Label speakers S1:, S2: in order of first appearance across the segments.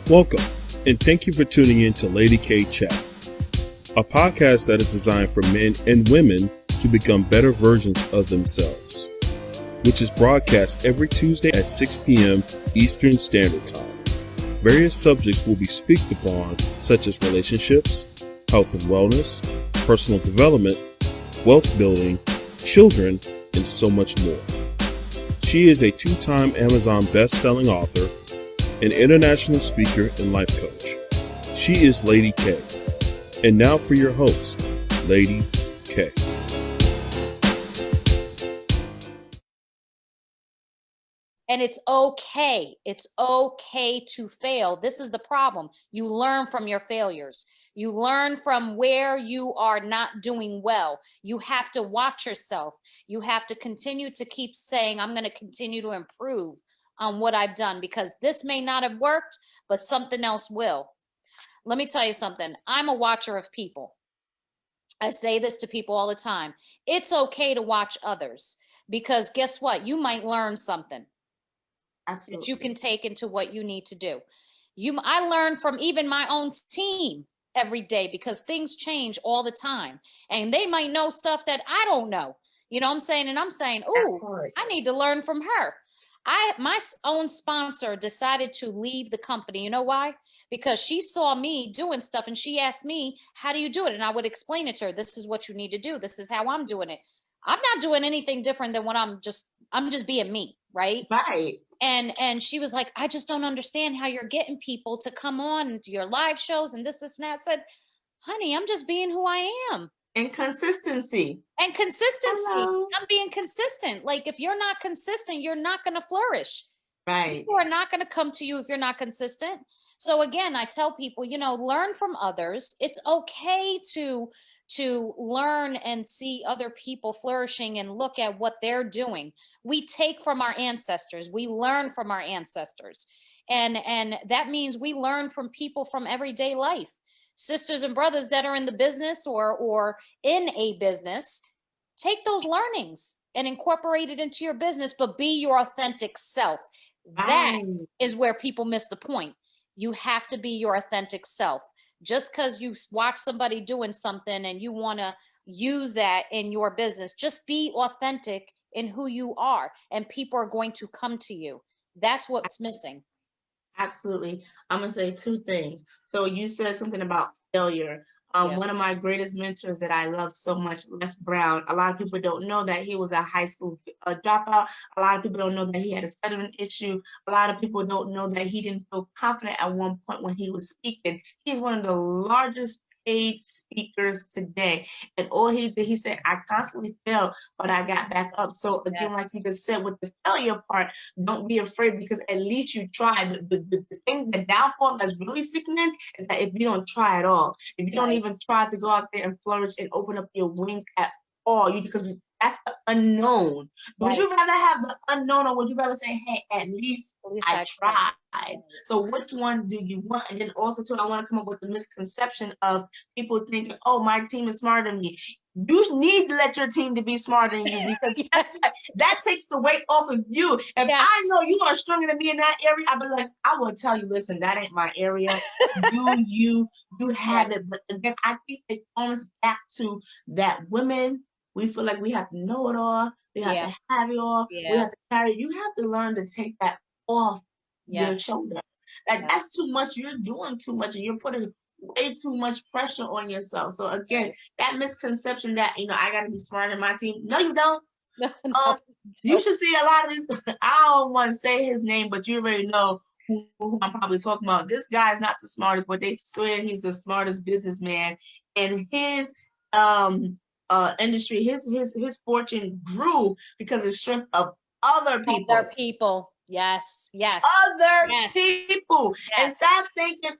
S1: Welcome, and thank you for tuning in to Lady K Chat, a podcast that is designed for men and women to become better versions of themselves, which is broadcast every Tuesday at 6 p.m. Eastern Standard Time. Various subjects will be spoken upon, such as relationships, health and wellness, personal development, wealth building, children, and so much more. She is a two-time Amazon best-selling author, an international speaker, and life coach. She is Lady K. And now for your host, Lady K.
S2: And it's okay. It's okay to fail. This is the problem. You learn from your failures. You learn from where you are not doing well. You have to watch yourself. You have to continue to keep saying, I'm going to continue to improve on what I've done, because this may not have worked, but something else will. Let me tell you something. I'm a watcher of people. I say this to people all the time. It's okay to watch others, because guess what? You might learn something. Absolutely. That you can take into what you need to do. I learn from even my own team every day, because things change all the time, and they might know stuff that I don't know. You know what I'm saying? And I'm saying, ooh, I need to learn from her. My own sponsor decided to leave the company. You know why? Because she saw me doing stuff and she asked me, how do you do it? And I would explain it to her. This is what you need to do. This is how I'm doing it. I'm not doing anything different than what I'm just being me. Right.
S3: Right.
S2: And she was like, I just don't understand how you're getting people to come on to your live shows and this and that. I said, honey, I'm just being who I am.
S3: And consistency.
S2: Hello. I'm being consistent. Like, if you're not consistent, you're not going to flourish.
S3: Right.
S2: People are not going to come to you if you're not consistent. So again, I tell people, learn from others. It's okay to learn and see other people flourishing and look at what they're doing. We take from our ancestors. We learn from our ancestors. And that means we learn from people from everyday life. Sisters and brothers that are in the business or in a business, take those learnings and incorporate it into your business, but be your authentic self. That is where people miss the point. You have to be your authentic self. Just because you watch somebody doing something and you want to use that in your business, just be authentic in who you are, and people are going to come to you. That's what's missing.
S3: Absolutely. I'm going to say two things. So you said something about failure. One of my greatest mentors that I love so much, Les Brown. A lot of people don't know that he was a high school dropout. A lot of people don't know that he had a stuttering issue. A lot of people don't know that he didn't feel confident at one point when he was speaking. He's one of the largest paid speakers today, and all he did, he said, I constantly fail, but I got back up. So again, like you just said, with the failure part, don't be afraid, because at least you tried. The thing, the downfall that's really sickening is that if you don't try at all, if you don't even try to go out there and flourish and open up your wings at all, because that's the unknown. Would you rather have the unknown, or would you rather say, hey, at least I tried? So which one do you want? And then also too, I want to come up with the misconception of people thinking, oh, my team is smarter than me. You need to let your team to be smarter than you, because that takes the weight off of you. If I know you are stronger than me in that area, I'll be like, I will tell you, listen, that ain't my area. You have it. But again, I think it comes back to that women, we feel like we have to know it all. We have to have it all. We have to carry it. You have to learn to take that off your shoulder. That's too much. You're doing too much, and you're putting way too much pressure on yourself. So again, that misconception that, I got to be smarter than my team. No, you don't. You should see a lot of this. I don't want to say his name, but you already know who I'm probably talking about. This guy is not the smartest, but they swear he's the smartest businessman. And his industry, his fortune grew because of the strength of other people.
S2: Yes.
S3: Other people. And stop thinking,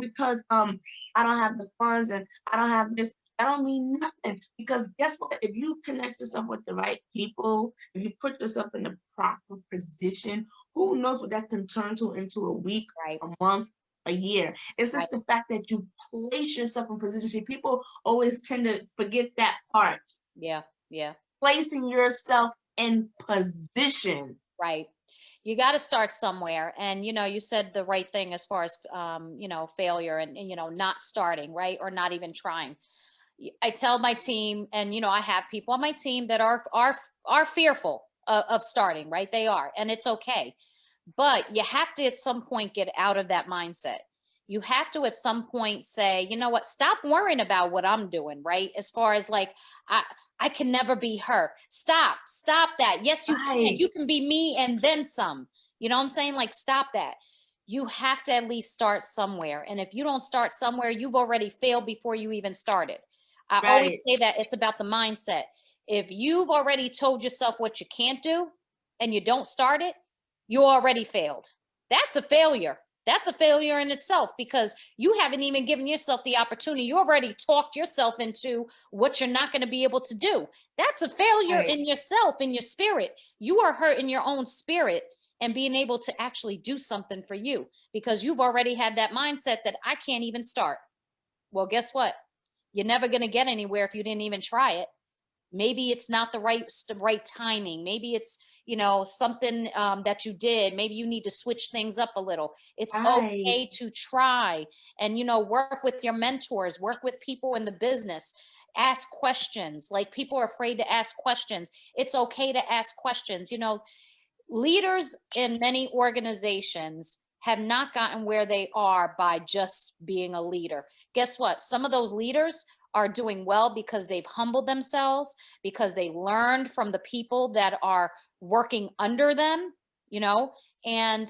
S3: because I don't have the funds and I don't have this. That don't mean nothing, because guess what? If you connect yourself with the right people, if you put yourself in the proper position, who knows what that can turn into a week, a month, a year. It's just the fact that you place yourself in position. See, people always tend to forget that part.
S2: Yeah.
S3: Placing yourself in position.
S2: Right. You got to start somewhere. And, you said the right thing as far as, failure and, not starting, right? Or not even trying. I tell my team, and, I have people on my team that are fearful of starting, right? They are, and it's okay. But you have to at some point get out of that mindset. You have to at some point say, you know what, stop worrying about what I'm doing, right? As far as like, I can never be her. Stop that. Yes, you can. You can be me and then some. You know what I'm saying? Like, stop that. You have to at least start somewhere. And if you don't start somewhere, you've already failed before you even started. I always say that it's about the mindset. If you've already told yourself what you can't do and you don't start it, you already failed. That's a failure. That's a failure in itself because you haven't even given yourself the opportunity. You already talked yourself into what you're not going to be able to do. That's a failure in yourself, in your spirit. You are hurt in your own spirit and being able to actually do something for you because you've already had that mindset that I can't even start. Well, guess what? You're never going to get anywhere if you didn't even try it. Maybe it's not the right timing. Maybe it's, something that you did. Maybe you need to switch things up a little. It's okay to try and, work with your mentors, work with people in the business, ask questions. Like people are afraid to ask questions. It's okay to ask questions. Leaders in many organizations have not gotten where they are by just being a leader. Guess what? Some of those leaders are doing well because they've humbled themselves, because they learned from the people that are working under them, and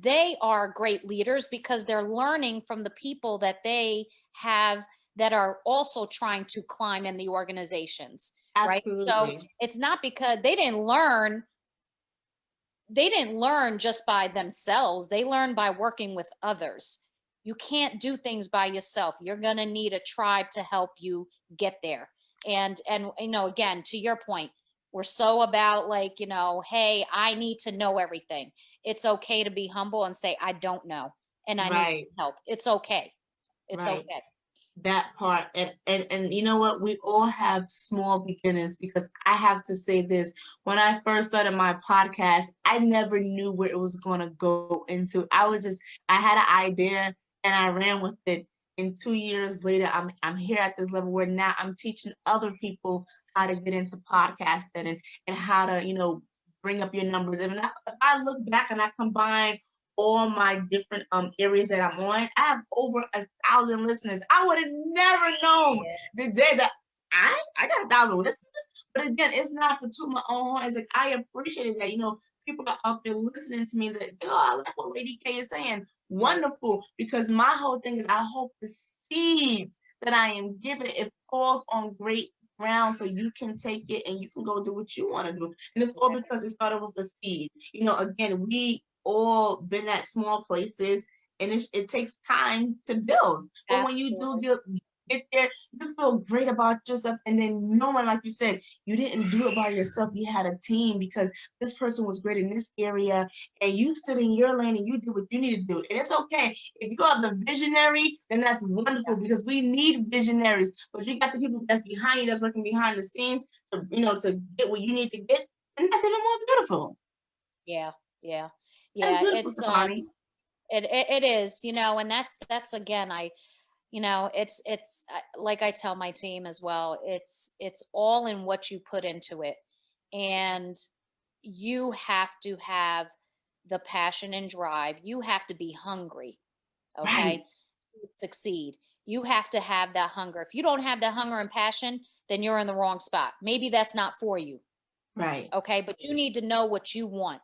S2: they are great leaders because they're learning from the people that they have that are also trying to climb in the organizations.
S3: Absolutely.
S2: Right? So it's not because they didn't learn just by themselves. They learn by working with others. You can't do things by yourself. You're going to need a tribe to help you get there. And again, to your point, we're so about like, hey, I need to know everything. It's okay to be humble and say, I don't know. And I need help. It's okay. It's okay.
S3: That part. And you know what? We all have small beginnings because I have to say this. When I first started my podcast, I never knew where it was going to go into. I had an idea and I ran with it. And 2 years later, I'm here at this level where now I'm teaching other people how to get into podcasting and how to, bring up your numbers. And if I look back and I combine all my different areas that I'm on, I have over 1,000 listeners. I would have never known the day that I got 1,000 listeners. But again, it's not to toot my own horn. It's like I appreciate that, people are up there listening to me that, I like what Lady K is saying. Wonderful. Because my whole thing is I hope the seeds that I am giving, it falls on great ground so you can take it and you can go do what you want to do. And it's all because it started with a seed. Again, we all been at small places and it takes time to build. But when you do get there, you feel great about yourself. And then knowing, like you said, you didn't do it by yourself. You had a team because this person was great in this area and you stood in your lane and you did what you need to do. And it's okay. If you have the visionary, then that's wonderful because we need visionaries. But you got the people that's behind you, that's working behind the scenes to, to get what you need to get. And that's even more beautiful.
S2: Yeah.
S3: It's
S2: it is, and that's again, it's like I tell my team as well, it's all in what you put into it. And you have to have the passion and drive. You have to be hungry, okay, to succeed. You have to have that hunger. If you don't have that hunger and passion, then you're in the wrong spot. Maybe that's not for you. Okay, but you need to know what you want.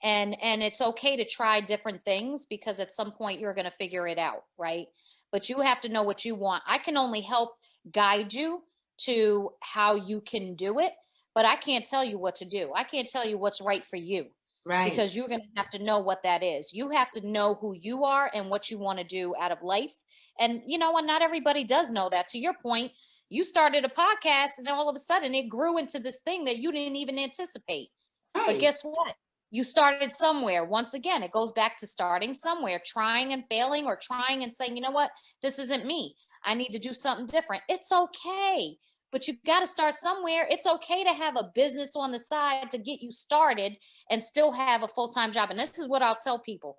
S2: And it's okay to try different things because at some point you're going to figure it out, right? But you have to know what you want. I can only help guide you to how you can do it, but I can't tell you what to do. I can't tell you what's right for you. Because you're going to have to know what that is. You have to know who you are and what you want to do out of life. And, and not everybody does know that. To your point, you started a podcast and all of a sudden it grew into this thing that you didn't even anticipate. But guess what? You started somewhere. Once again, it goes back to starting somewhere, trying and failing, or trying and saying, you know what, this isn't me. I need to do something different. It's okay. but you got to start somewhere. It's okay to have a business on the side to get you started and still have a full-time job. And this is what I'll tell people.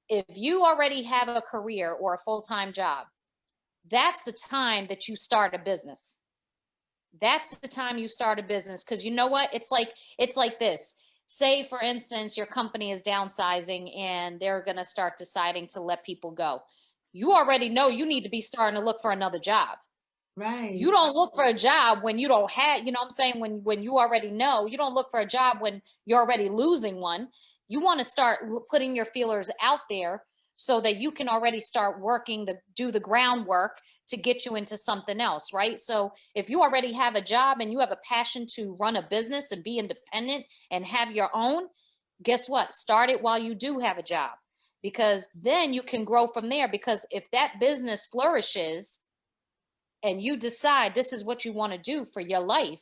S2: If you already have a career or a full-time job, that's the time that you start a business. That's the time you start a business. Because you know what? It's like this. Say, for instance, your company is downsizing and they're going to start deciding to let people go. You already know you need to be starting to look for another job.
S3: Right.
S2: You don't look for a job when you don't have, you know what I'm saying? When you already know, you don't look for a job when you're already losing one. You want to start putting your feelers out there so that you can already start working do the groundwork to get you into something else, right? So if you already have a job and you have a passion to run a business and be independent and have your own, guess what? Start it while you do have a job, because then you can grow from there. Because if that business flourishes and you decide this is what you want to do for your life,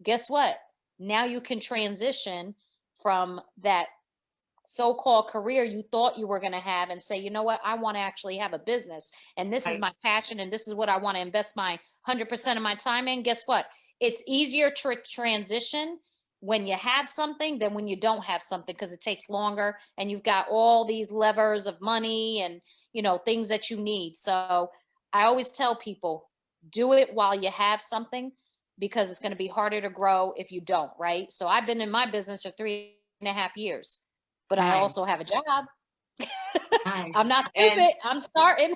S2: guess what? Now you can transition from that so-called career you thought you were going to have and say, you know what, I want to actually have a business, and this is my passion, and this is what I want to invest my 100% of my time in. Guess what? It's easier to transition when you have something than when you don't have something, because it takes longer and you've got all these levers of money and, you know, things that you need. So I always tell people, do it while you have something, because it's going to be harder to grow if you don't, right? So I've been in my business for 3.5 years, but I also have a job.
S3: Nice.
S2: I'm not stupid. I'm starting.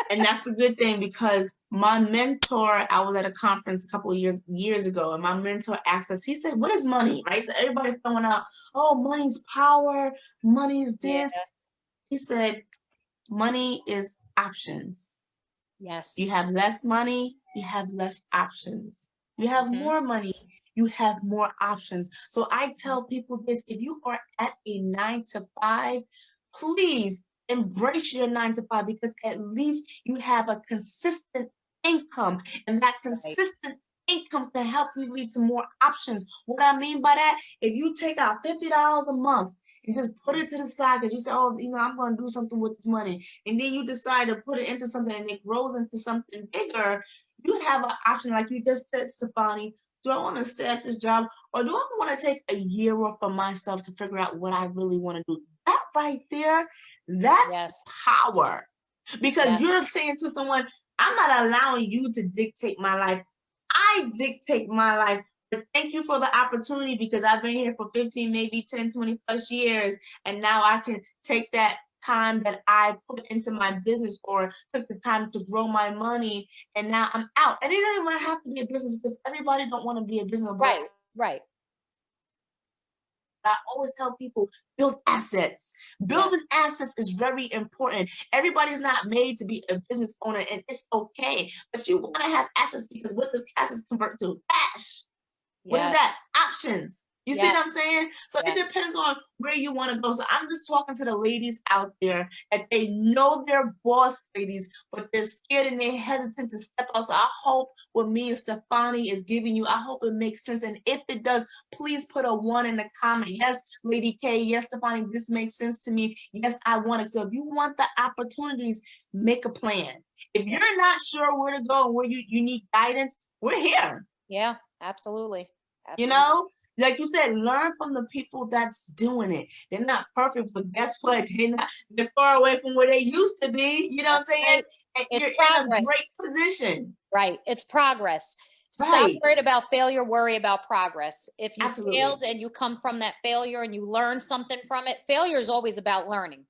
S3: And that's a good thing, because my mentor, I was at a conference a couple of years ago, and my mentor asked us, he said, what is money, right? So everybody's throwing out, oh, money's power, money's this. Yeah. He said, money is options.
S2: Yes.
S3: You have less money, you have less options. You have more money, you have more options. So I tell people this: if you are at a 9-to-5, please embrace your 9-to-5, because at least you have a consistent income, and that consistent income can help you lead to more options. What I mean by that, if you take out $50 a month and just put it to the side because you say, oh, you know, I'm going to do something with this money, and then you decide to put it into something and it grows into something bigger, you have an option. Like you just said, Stefani, do I want to stay at this job, or do I want to take a year off for myself to figure out what I really want to do? That right there, that's power. Because you're saying to someone, I'm not allowing you to dictate my life. I dictate my life. But thank you for the opportunity, because I've been here for 15, maybe 10, 20 plus years. And now I can take that time that I put into my business or took the time to grow my money, and now I'm out. And it doesn't even have to be a business, because everybody don't want to be a business.
S2: Right.
S3: I always tell people, build assets. Building assets is very important. Everybody's not made to be a business owner, and it's okay. But you want to have assets, because what does assets convert to? Cash. What is that? Options. You see what I'm saying? So it depends on where you want to go. So I'm just talking to the ladies out there that they know they're boss ladies, but they're scared and they're hesitant to step out. So I hope what me and Stefani is giving you, I hope it makes sense. And if it does, please put a 1 in the comment. Yes, Lady Kay. Yes, Stefani, this makes sense to me. Yes, I want it. So if you want the opportunities, make a plan. If you're not sure where to go and where you need guidance, we're here.
S2: Yeah, absolutely.
S3: You know, like you said, learn from the people that's doing it. They're not perfect, but guess what? They're far away from where they used to be. You know what I'm saying? And you're in a great position.
S2: Right. It's progress. Stop worried about failure, worry about progress. If you failed and you come from that failure and you learn something from it, failure is always about learning.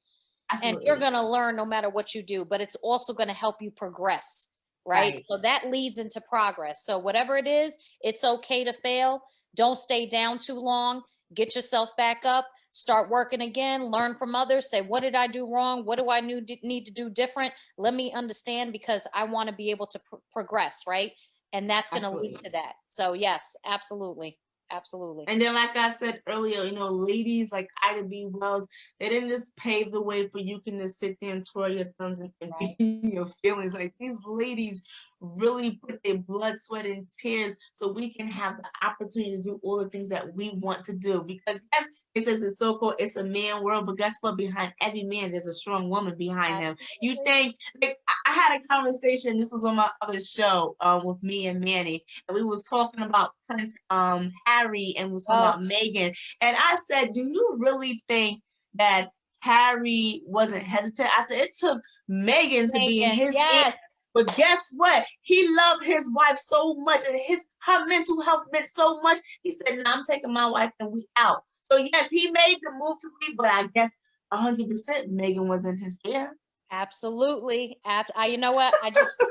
S2: And you're going to learn no matter what you do, but it's also going to help you progress. Right? So that leads into progress. So whatever it is, it's okay to fail. Don't stay down too long. Get yourself back up. Start working again. Learn from others. Say, what did I do wrong? What do I need to do different? Let me understand, because I want to be able to progress, right? And that's going to lead to that. So yes, absolutely. Absolutely.
S3: And then, like I said earlier, you know, ladies like Ida B. Wells, they didn't just pave the way for you can just sit there and twirl your thumbs and be your feelings. Like, these ladies really put their blood, sweat, and tears so we can have the opportunity to do all the things that we want to do. Because yes, it says it's so-called it's a man world, but guess what? Behind every man, there's a strong woman behind him. You think, like, I had a conversation, this was on my other show with me and Manny, and we was talking about Prince Harry, and we was talking about Meghan. And I said, do you really think that Harry wasn't hesitant? I said, it took Meghan to be in his ear. But guess what? He loved his wife so much, and her mental health meant so much. He said, "No, I'm taking my wife and we out." So yes, he made the move to leave, but I guess 100% Meghan was in his ear.
S2: Absolutely. You know what?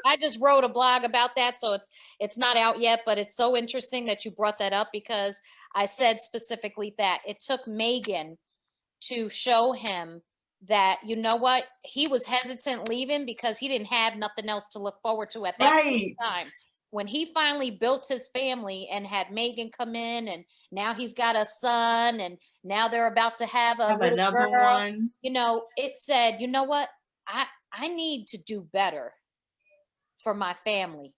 S2: I just wrote a blog about that, so it's not out yet, but it's so interesting that you brought that up, because I said specifically that it took Meghan to show him that, you know what, he was hesitant leaving because he didn't have nothing else to look forward to at that time. When he finally built his family and had Meghan come in, and now he's got a son, and now they're about to have a little girl. One. You know, it said, you know what, I need to do better for my family.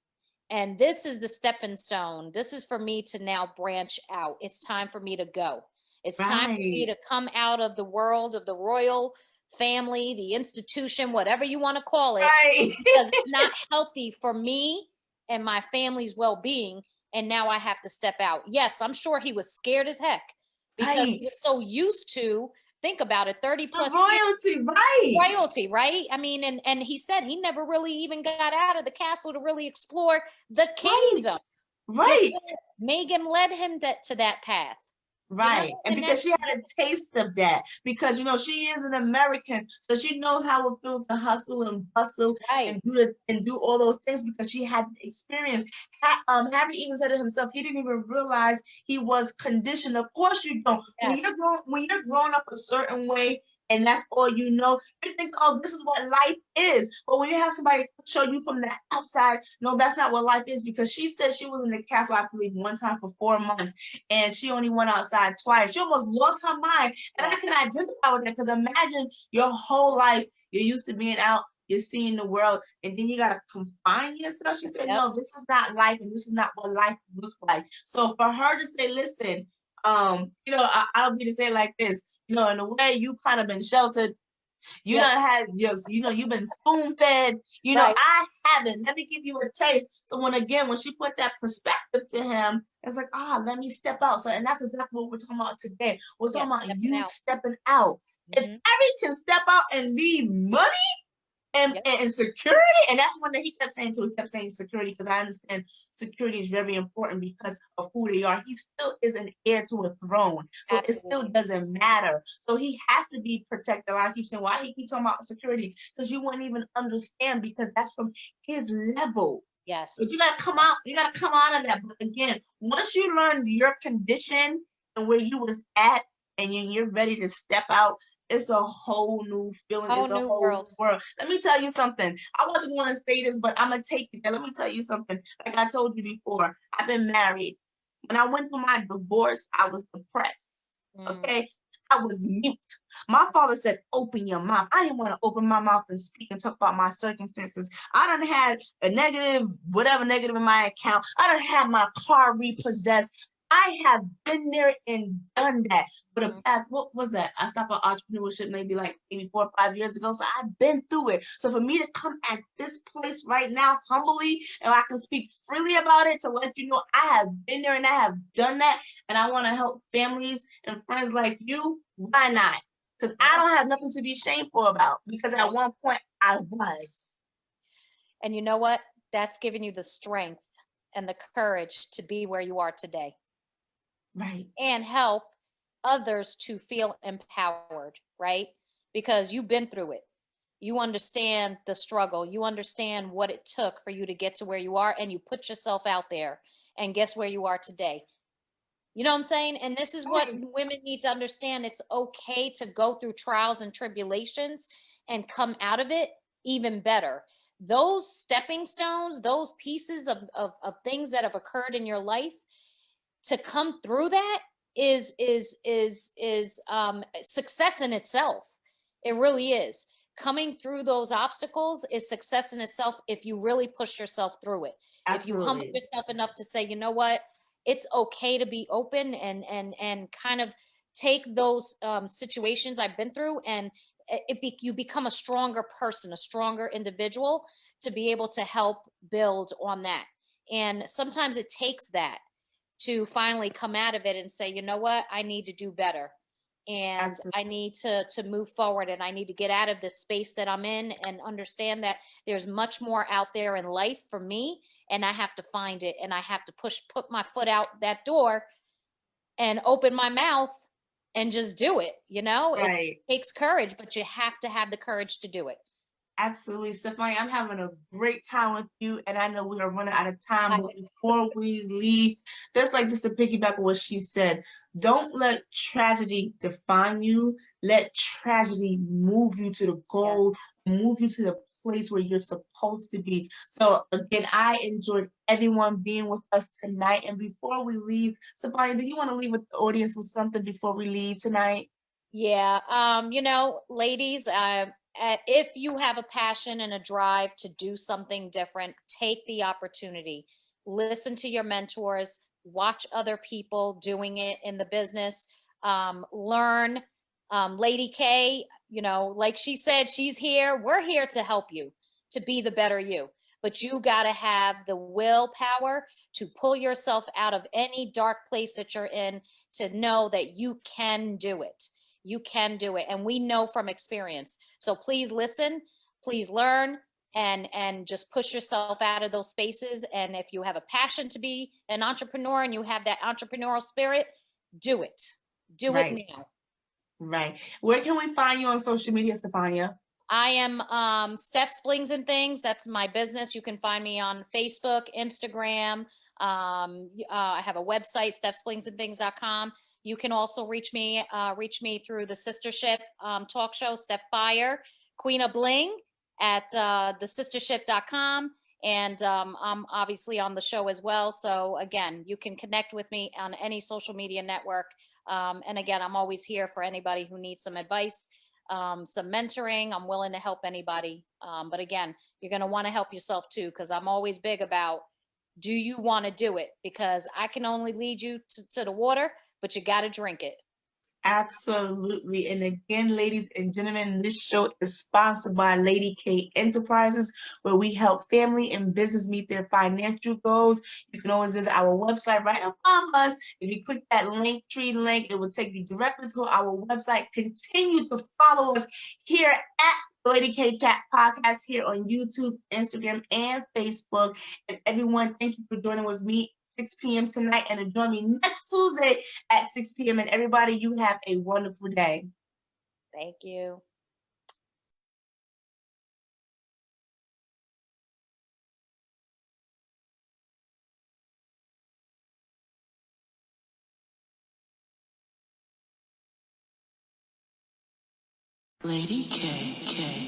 S2: And this is the stepping stone. This is for me to now branch out. It's time for me to go. It's time for me to come out of the world of the royal family, the institution, whatever you want to call it, because it's not healthy for me and my family's well-being. And now I have to step out. Yes, I'm sure he was scared as heck, because he was so used to, think about it, 30 plus
S3: royalty,
S2: royalty, right? I mean, and he said he never really even got out of the castle to really explore the kingdom. Meghan led him to that path.
S3: Right. You know? And because she had a taste of that, because, you know, she is an American, so she knows how it feels to hustle and bustle and do all those things, because she had experience. Harry even said to himself, he didn't even realize he was conditioned. Of course you don't. Yes. When you're growing up a certain way, and that's all you know, you think, oh, this is what life is. But when you have somebody show you from the outside, no, that's not what life is. Because she said she was in the castle, I believe, one time for 4 months, and she only went outside twice. She almost lost her mind. And I can identify with that, because imagine your whole life, you're used to being out, you're seeing the world, and then you got to confine yourself. She said, no, this is not life, and this is not what life looks like. So for her to say, listen, you know, I'll be to say it like this, you know, in a way, you kind of been sheltered. You don't have just, you know, you've been spoon fed. You know, I haven't. Let me give you a taste. So when she put that perspective to him, it's like, let me step out. So, and that's exactly what we're talking about today. We're talking about you stepping out. If Harry can step out and leave money and security, and that's one that he kept saying too. He kept saying security, because I understand security is very important because of who they are. He still is an heir to a throne, so it still doesn't matter. So he has to be protected. I keep saying, why he keep talking about security? Because you wouldn't even understand, because that's from his level.
S2: Yes.
S3: But you gotta come out. You gotta come out of that. But again, once you learn your condition and where you was at, and you're ready to step out, it's a whole new feeling. It's a whole world. Let me tell you something. I wasn't going to say this, but I'm going to take it there. Let me tell you something. Like I told you before, I've been married. When I went through my divorce, I was depressed. Okay? I was mute. My father said, open your mouth. I didn't want to open my mouth and speak and talk about my circumstances. I done had a whatever negative in my account. I done had my car repossessed. I have been there and done that. For the past, what was that? I stopped at entrepreneurship maybe 4 or 5 years ago. So I've been through it. So for me to come at this place right now humbly, and I can speak freely about it, to let you know I have been there and I have done that, and I want to help families and friends like you, why not? Because I don't have nothing to be shameful about, because at one point I was.
S2: And you know what? That's giving you the strength and the courage to be where you are today.
S3: Right.
S2: And help others to feel empowered, right? Because you've been through it. You understand the struggle. You understand what it took for you to get to where you are, and you put yourself out there, and guess where you are today. You know what I'm saying? And this is what women need to understand. It's okay to go through trials and tribulations and come out of it even better. Those stepping stones, those pieces of things that have occurred in your life, to come through that is success in itself. It really is. coming through those obstacles is success in itself if you really push yourself through it. If you humble
S3: Absolutely.
S2: yourself enough to say, you know what, it's okay to be open and kind of take those situations I've been through, and you become a stronger person, a stronger individual to be able to help build on that. And sometimes it takes that to finally come out of it and say, you know what, I need to do better, and
S3: Absolutely.
S2: I need to move forward, and I need to get out of this space that I'm in and understand that there's much more out there in life for me, and I have to find it, and I have to put my foot out that door and open my mouth and just do it. It
S3: Right.
S2: takes courage, but you have to have the courage to do it.
S3: Absolutely, Stefani. I'm having a great time with you, and I know we are running out of time.
S2: I,
S3: But before we leave, just to piggyback on what she said, don't let tragedy define you. Let tragedy move you to the
S2: yeah.
S3: goal, move you to the place where you're supposed to be. So again, I enjoyed everyone being with us tonight. And before we leave, Stefani, do you want to leave with the audience with something before we leave tonight?
S2: Yeah. Ladies, if you have a passion and a drive to do something different, take the opportunity. Listen to your mentors, watch other people doing it in the business, learn. Lady K, like she said, she's here. We're here to help you to be the better you. But you got to have the willpower to pull yourself out of any dark place that you're in, to know that you can do it. You can do it, and we know from experience. So please listen, please learn, and just push yourself out of those spaces. And if you have a passion to be an entrepreneur and you have that entrepreneurial spirit, do it. Do it
S3: Right,
S2: now.
S3: right. Where can we find you on social media, Stefania?
S2: I am Steph Splings and Things. That's my business. You can find me on Facebook, Instagram. I have a website, stephsplingsandthings.com. You can also reach me through the Sistership talk show, Steph Fire, Queen of Bling, at thesistership.com. And I'm obviously on the show as well. So again, you can connect with me on any social media network. And again, I'm always here for anybody who needs some advice, some mentoring. I'm willing to help anybody. But again, you're going to want to help yourself too, because I'm always big about, do you want to do it? Because I can only lead you to the water, but you got to drink it.
S3: Absolutely. And again, ladies and gentlemen, this show is sponsored by Lady K Enterprises, where we help family and business meet their financial goals. You can always visit our website right above us. If you click that Linktree link, it will take you directly to our website. Continue to follow us here at Lady K Chat Podcast here on YouTube, Instagram, and Facebook. And everyone, thank you for joining with me 6 p.m. tonight, and join me next Tuesday at 6 p.m. And everybody, you have a wonderful day.
S2: Thank you.
S4: Lady K.